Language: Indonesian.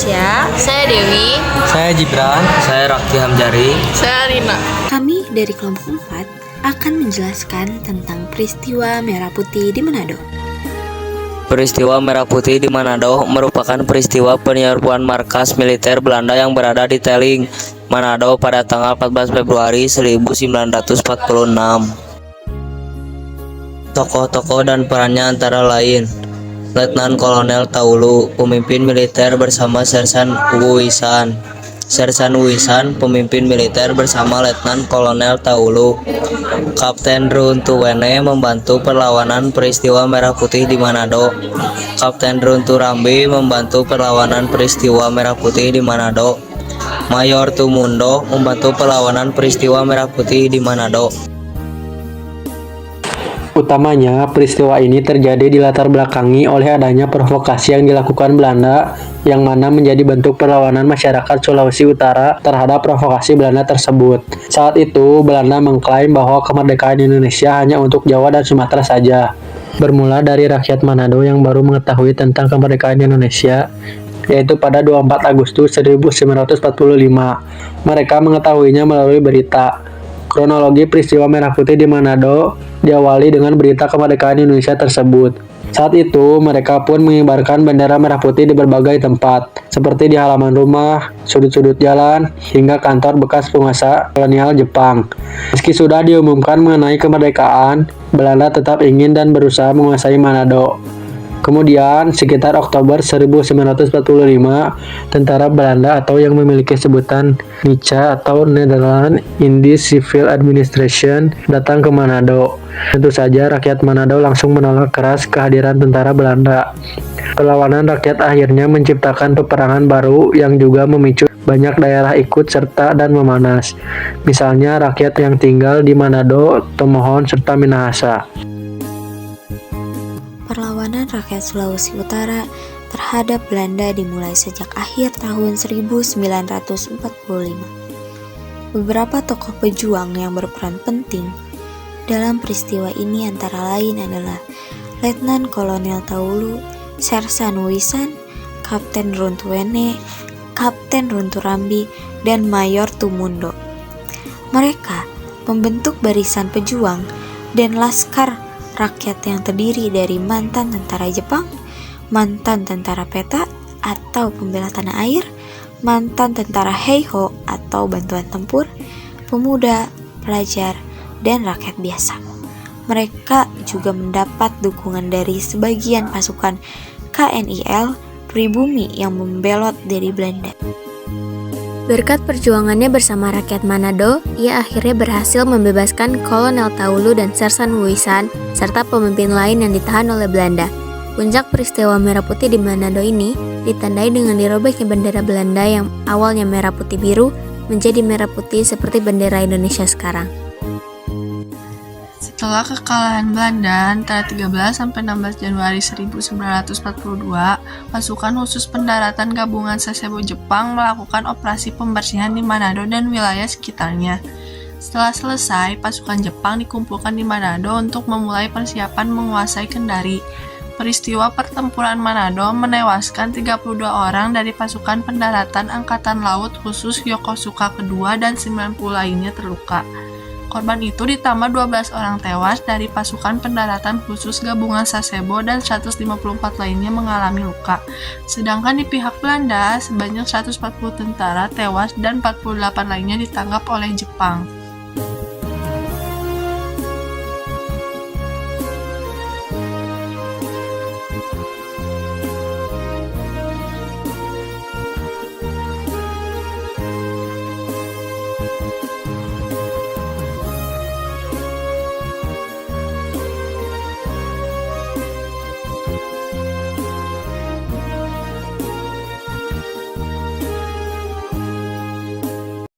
Tasya. Saya Dewi. Saya Gibran. Saya Rakti Hamjari. Saya Rina. Kami dari kelompok 4 akan menjelaskan tentang peristiwa Merah Putih di Manado. Peristiwa Merah Putih di Manado merupakan peristiwa penyerbuan markas militer Belanda yang berada di Teling, Manado pada tanggal 14 Februari 1946. Tokoh-tokoh dan perannya antara lain Letnan Kolonel Taulu, pemimpin militer bersama Sersan Wuisan. Sersan Wuisan, pemimpin militer bersama Letnan Kolonel Taulu. Kapten Runtuwene membantu perlawanan peristiwa Merah Putih di Manado. Kapten Runturambi membantu perlawanan peristiwa Merah Putih di Manado. Mayor Tumundo membantu perlawanan peristiwa Merah Putih di Manado. Utamanya, peristiwa ini terjadi dilatar belakangi oleh adanya provokasi yang dilakukan Belanda, yang mana menjadi bentuk perlawanan masyarakat Sulawesi Utara terhadap provokasi Belanda tersebut. Saat itu, Belanda mengklaim bahwa kemerdekaan Indonesia hanya untuk Jawa dan Sumatera saja. Bermula dari rakyat Manado yang baru mengetahui tentang kemerdekaan Indonesia, yaitu pada 24 Agustus 1945. Mereka mengetahuinya melalui berita. Kronologi peristiwa Merah Putih di Manado diawali dengan berita kemerdekaan Indonesia tersebut. Saat itu, mereka pun mengibarkan bendera merah putih di berbagai tempat, seperti di halaman rumah, sudut-sudut jalan, hingga kantor bekas penguasa kolonial Jepang. Meski sudah diumumkan mengenai kemerdekaan, Belanda tetap ingin dan berusaha menguasai Manado. Kemudian, sekitar Oktober 1945, tentara Belanda atau yang memiliki sebutan NICA atau Netherlands Indies Civil Administration datang ke Manado. Tentu saja rakyat Manado langsung menolak keras kehadiran tentara Belanda. Perlawanan rakyat akhirnya menciptakan peperangan baru yang juga memicu banyak daerah ikut serta dan memanas. Misalnya rakyat yang tinggal di Manado, Tomohon, serta Minahasa. Perlawanan rakyat Sulawesi Utara terhadap Belanda dimulai sejak akhir tahun 1945. Beberapa tokoh pejuang yang berperan penting dalam peristiwa ini antara lain adalah Letnan Kolonel Taulu, Sersan Wuisan, Kapten Runtuwene, Kapten Runturambi, dan Mayor Tumundo. Mereka membentuk barisan pejuang dan laskar rakyat yang terdiri dari mantan tentara Jepang, mantan tentara peta atau pembela tanah air, mantan tentara Heiho atau bantuan tempur, pemuda, pelajar, dan rakyat biasa. Mereka juga mendapat dukungan dari sebagian pasukan KNIL pribumi yang membelot dari Belanda. Berkat perjuangannya bersama rakyat Manado, ia akhirnya berhasil membebaskan Kolonel Taulu dan Sersan Wuisan, serta pemimpin lain yang ditahan oleh Belanda. Puncak peristiwa Merah Putih di Manado ini ditandai dengan dirobeknya bendera Belanda yang awalnya merah putih biru menjadi merah putih seperti bendera Indonesia sekarang. Setelah kekalahan Belanda antara 13 sampai 16 Januari 1942, pasukan khusus pendaratan gabungan Sasebo Jepang melakukan operasi pembersihan di Manado dan wilayah sekitarnya. Setelah selesai, pasukan Jepang dikumpulkan di Manado untuk memulai persiapan menguasai Kendari. Peristiwa pertempuran Manado menewaskan 32 orang dari pasukan pendaratan Angkatan Laut khusus Yokosuka kedua dan 90 lainnya terluka. Korban itu ditambah 12 orang tewas dari pasukan pendaratan khusus gabungan Sasebo dan 154 lainnya mengalami luka. Sedangkan di pihak Belanda, sebanyak 140 tentara tewas dan 48 lainnya ditangkap oleh Jepang.